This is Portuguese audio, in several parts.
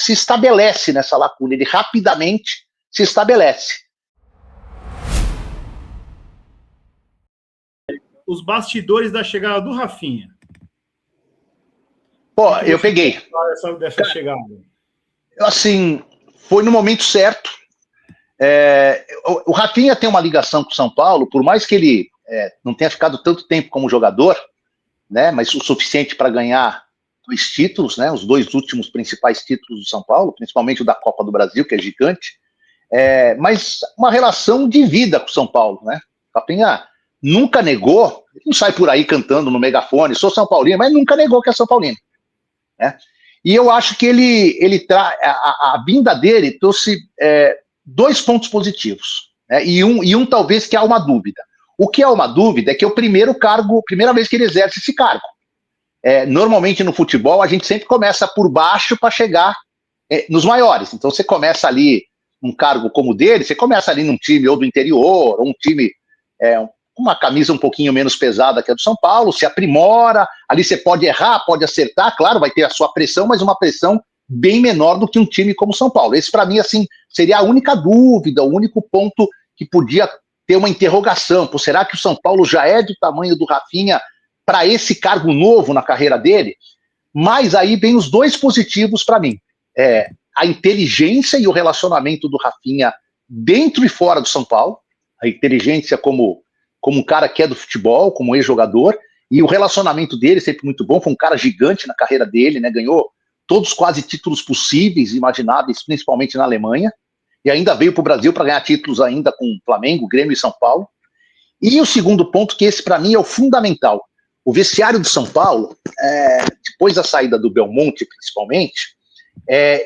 se estabelece nessa lacuna, ele rapidamente se estabelece. Os bastidores da chegada do Rafinha. Pô, eu peguei. Dessa chegada. Assim, foi no momento certo. O Rafinha tem uma ligação com o São Paulo, por mais que ele não tenha ficado tanto tempo como jogador, né, mas o suficiente para ganhar 2 títulos, né, os 2 últimos principais títulos do São Paulo, principalmente o da Copa do Brasil, que é gigante, mas uma relação de vida com o São Paulo, né? O Rafinha nunca negou, ele não sai por aí cantando no megafone, sou São Paulino, mas nunca negou que é São Paulino, né? E eu acho que a vinda dele trouxe 2 pontos positivos, né? E um talvez que há uma dúvida. O que é uma dúvida é que é o primeira vez que ele exerce esse cargo. Normalmente no futebol a gente sempre começa por baixo para chegar nos maiores. Então você começa ali um cargo como o dele, você começa ali num time ou do interior, ou um time com uma camisa um pouquinho menos pesada que a do São Paulo, se aprimora, ali você pode errar, pode acertar, claro, vai ter a sua pressão, mas uma pressão bem menor do que um time como o São Paulo. Esse, para mim, assim, seria a única dúvida, o único ponto que podia ter uma interrogação. Pô, será que o São Paulo já é do tamanho do Rafinha para esse cargo novo na carreira dele? Mas aí vem os 2 positivos para mim. A inteligência e o relacionamento do Rafinha dentro e fora do São Paulo, a inteligência como um cara que é do futebol, como ex-jogador, e o relacionamento dele sempre muito bom, foi um cara gigante na carreira dele, né, ganhou todos quase títulos possíveis, imagináveis, principalmente na Alemanha, e ainda veio para o Brasil para ganhar títulos ainda com Flamengo, Grêmio e São Paulo. E o segundo ponto, que esse para mim é o fundamental, o vestiário do São Paulo, depois da saída do Belmonte, principalmente,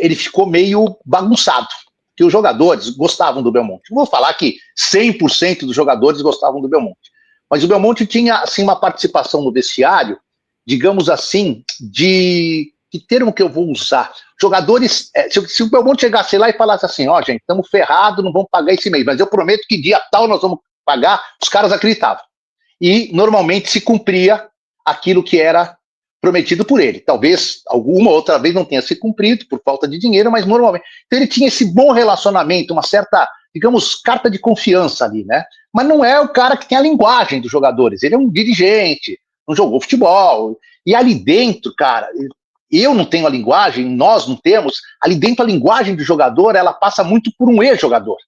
ele ficou meio bagunçado, que os jogadores gostavam do Belmonte. Não vou falar que 100% dos jogadores gostavam do Belmonte, mas o Belmonte tinha assim, uma participação no vestiário, digamos assim, que termo que eu vou usar? Jogadores, se o Belmonte chegasse lá e falasse assim, gente, estamos ferrados, não vamos pagar esse mês, mas eu prometo que dia tal nós vamos pagar, os caras acreditavam. E normalmente se cumpria aquilo que era prometido por ele. Talvez alguma outra vez não tenha se cumprido por falta de dinheiro, mas normalmente. Então ele tinha esse bom relacionamento, uma certa, digamos, carta de confiança ali, né? Mas não é o cara que tem a linguagem dos jogadores. Ele é um dirigente, não jogou futebol. E ali dentro, cara, eu não tenho a linguagem, nós não temos. Ali dentro a linguagem do jogador, ela passa muito por um ex-jogador.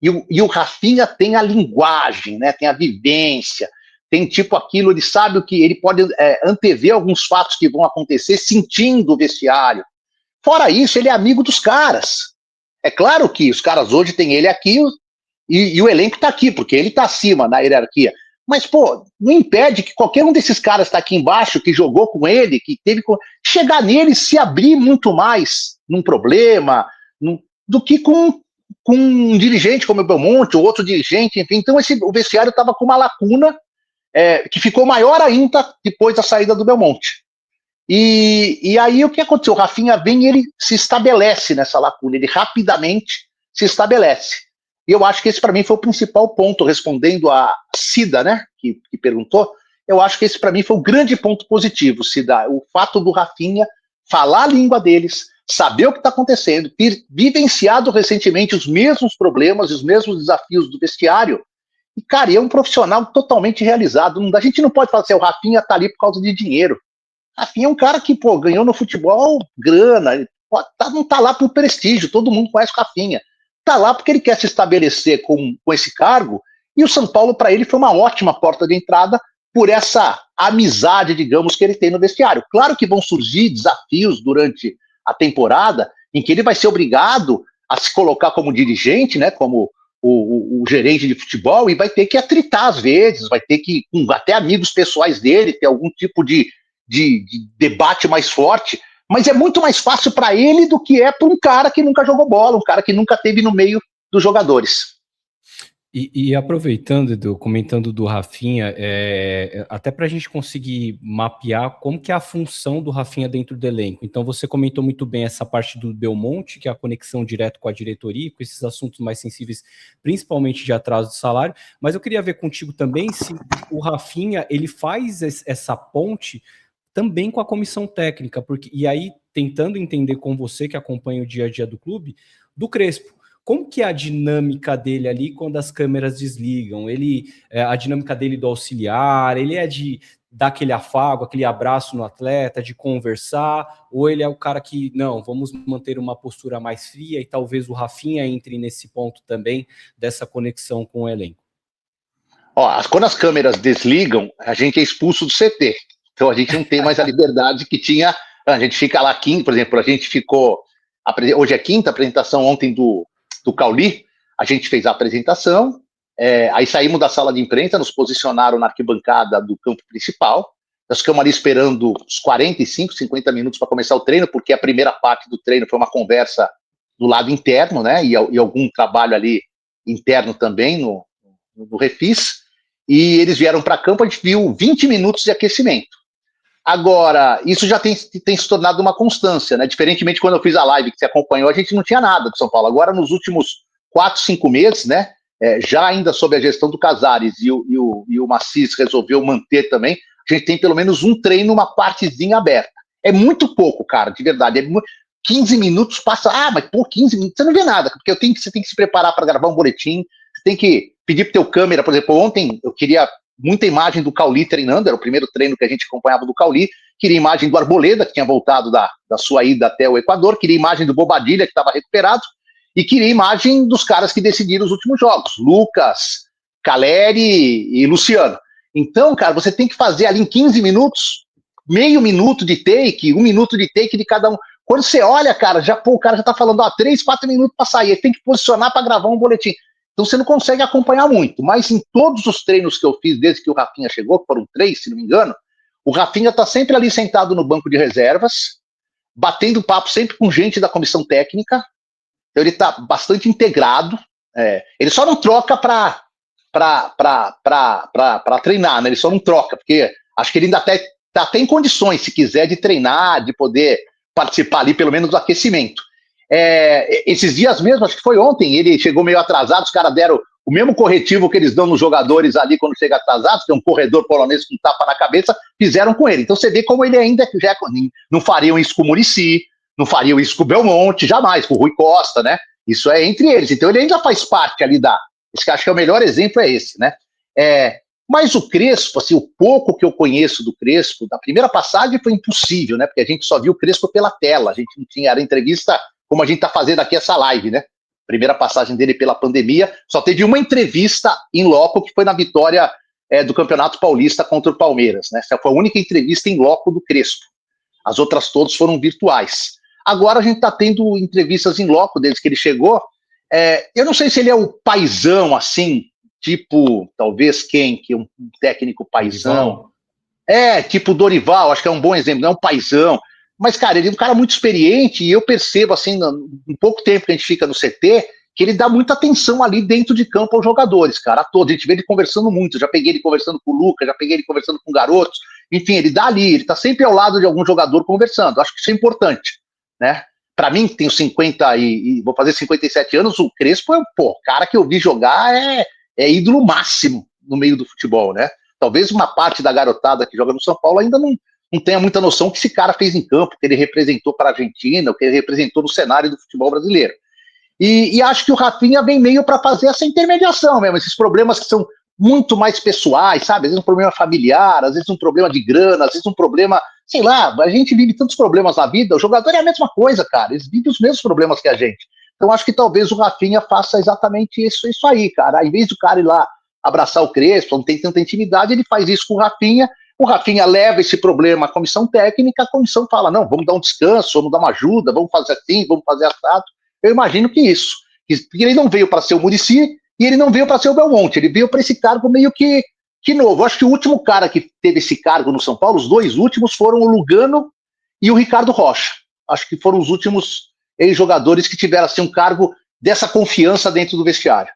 E o Rafinha tem a linguagem, né? Tem a vivência, tem tipo aquilo, ele sabe o que ele pode antever alguns fatos que vão acontecer sentindo o vestiário. Fora isso, ele é amigo dos caras. É claro que os caras hoje têm ele aqui e o elenco está aqui, porque ele está acima na hierarquia. Mas, pô, não impede que qualquer um desses caras está aqui embaixo, que jogou com ele, que teve chegar nele e se abrir muito mais num problema do que com um dirigente como o Belmonte ou outro dirigente, enfim. Então o vestiário estava com uma lacuna que ficou maior ainda depois da saída do Belmonte. E aí o que aconteceu? O Rafinha vem e ele se estabelece nessa lacuna, ele rapidamente se estabelece. E eu acho que esse para mim foi o principal ponto, respondendo a Cida, né, que perguntou, eu acho que esse para mim foi o grande ponto positivo, Cida, o fato do Rafinha falar a língua deles, saber o que está acontecendo, ter vivenciado recentemente os mesmos problemas, os mesmos desafios do vestiário. E, cara, é um profissional totalmente realizado. A gente não pode falar assim, o Rafinha tá ali por causa de dinheiro. Rafinha é um cara que, pô, ganhou no futebol grana, não tá lá por prestígio, todo mundo conhece o Rafinha. Tá lá porque ele quer se estabelecer com esse cargo, e o São Paulo, para ele, foi uma ótima porta de entrada por essa amizade, digamos, que ele tem no vestiário. Claro que vão surgir desafios durante a temporada, em que ele vai ser obrigado a se colocar como dirigente, né, como o gerente de futebol, e vai ter que atritar às vezes, vai ter que, com até amigos pessoais dele, ter algum tipo de debate mais forte, mas é muito mais fácil para ele do que é para um cara que nunca jogou bola, um cara que nunca esteve no meio dos jogadores. E aproveitando, Edu, comentando do Rafinha, até para a gente conseguir mapear como que é a função do Rafinha dentro do elenco. Então você comentou muito bem essa parte do Belmonte, que é a conexão direto com a diretoria, com esses assuntos mais sensíveis, principalmente de atraso de salário, mas eu queria ver contigo também se o Rafinha ele faz essa ponte também com a comissão técnica, porque, e aí tentando entender com você que acompanha o dia a dia do clube, do Crespo. Como que é a dinâmica dele ali quando as câmeras desligam? A dinâmica dele do auxiliar, ele é de dar aquele afago, aquele abraço no atleta, de conversar, ou ele é o cara que, não, vamos manter uma postura mais fria e talvez o Rafinha entre nesse ponto também, dessa conexão com o elenco? Quando as câmeras desligam, a gente é expulso do CT. Então a gente não tem mais a liberdade que tinha. A gente fica lá quinta, por exemplo, a gente ficou. Hoje é quinta, apresentação ontem do Cauli. A gente fez a apresentação, aí saímos da sala de imprensa, nos posicionaram na arquibancada do campo principal. Nós ficamos ali esperando uns 45, 50 minutos para começar o treino, porque a primeira parte do treino foi uma conversa do lado interno, né? E algum trabalho ali interno também no Refis. E eles vieram para campo, a gente viu 20 minutos de aquecimento. Agora, isso já tem se tornado uma constância, né? Diferentemente quando eu fiz a live que você acompanhou, a gente não tinha nada do São Paulo. Agora, nos últimos 4, 5 meses, né? Já ainda sob a gestão do Casares e o Macis resolveu manter também, a gente tem pelo menos um treino, uma partezinha aberta. É muito pouco, cara, de verdade. 15 minutos passa. Mas 15 minutos, você não vê nada, porque você tem que se preparar para gravar um boletim, você tem que pedir pro teu câmera, por exemplo, ontem eu queria muita imagem do Cauli treinando, era o primeiro treino que a gente acompanhava do Cauli, queria imagem do Arboleda, que tinha voltado da sua ida até o Equador, queria imagem do Bobadilha, que estava recuperado, e queria imagem dos caras que decidiram os últimos jogos, Lucas, Caleri e Luciano. Então, cara, você tem que fazer ali em 15 minutos, meio minuto de take, 1 minuto de take de cada um. Quando você olha, cara, o cara já tá falando, 3, 4 minutos para sair, ele tem que posicionar para gravar um boletim. Então você não consegue acompanhar muito, mas em todos os treinos que eu fiz desde que o Rafinha chegou, que foram 3, se não me engano, o Rafinha tá sempre ali sentado no banco de reservas, batendo papo sempre com gente da comissão técnica, então ele tá bastante integrado, ele só não troca para treinar, né? Ele só não troca, porque acho que ele ainda tá até em condições, se quiser, de treinar, de poder participar ali, pelo menos do aquecimento. Esses dias mesmo, acho que foi ontem, ele chegou meio atrasado, os caras deram o mesmo corretivo que eles dão nos jogadores ali quando chega atrasado, que é um corredor polonês com tapa na cabeça, fizeram com ele. Então você vê como ele ainda não fariam isso com o Muricy, não fariam isso com o Belmonte, jamais, com o Rui Costa, né? Isso é entre eles. Então ele ainda faz parte ali acho que é o melhor exemplo é esse, né? Mas o Crespo, assim, o pouco que eu conheço do Crespo, da primeira passagem foi impossível, né? Porque a gente só viu o Crespo pela tela, a gente não tinha, era entrevista como a gente está fazendo aqui essa live, né? Primeira passagem dele pela pandemia, só teve uma entrevista em loco, que foi na vitória do Campeonato Paulista contra o Palmeiras, né? Essa foi a única entrevista em loco do Crespo. As outras todas foram virtuais. Agora a gente está tendo entrevistas em loco desde que ele chegou. Eu não sei se ele é o paizão, assim, tipo, talvez que é um técnico paizão. Tipo Dorival, acho que é um bom exemplo, não é um paizão. Mas, cara, ele é um cara muito experiente e eu percebo, assim, em pouco tempo que a gente fica no CT, que ele dá muita atenção ali dentro de campo aos jogadores, cara, a todos. A gente vê ele conversando muito, já peguei ele conversando com o Lucas, já peguei ele conversando com garotos, enfim, ele dá ali, ele tá sempre ao lado de algum jogador conversando. Acho que isso é importante, né? Pra mim, que tenho 50 e vou fazer 57 anos, o Crespo é, o cara que eu vi jogar é ídolo máximo no meio do futebol, né? Talvez uma parte da garotada que joga no São Paulo ainda não tenha muita noção do que esse cara fez em campo, que ele representou para a Argentina, o que ele representou no cenário do futebol brasileiro. E acho que o Rafinha vem meio para fazer essa intermediação mesmo, esses problemas que são muito mais pessoais, sabe? Às vezes um problema familiar, às vezes um problema de grana, às vezes um problema, sei lá, a gente vive tantos problemas na vida, o jogador é a mesma coisa, cara, eles vivem os mesmos problemas que a gente. Então acho que talvez o Rafinha faça exatamente isso aí, cara. Ao invés do cara ir lá abraçar o Crespo, não tem tanta intimidade, ele faz isso com o Rafinha leva esse problema à comissão técnica, a comissão fala, não, vamos dar um descanso, vamos dar uma ajuda, vamos fazer assim, vamos fazer assado. Eu imagino que isso. Porque ele não veio para ser o Muricy e ele não veio para ser o Belmonte, ele veio para esse cargo meio que novo. Eu acho que o último cara que teve esse cargo no São Paulo, os dois últimos foram o Lugano e o Ricardo Rocha. Acho que foram os últimos ex-jogadores que tiveram assim, um cargo dessa confiança dentro do vestiário.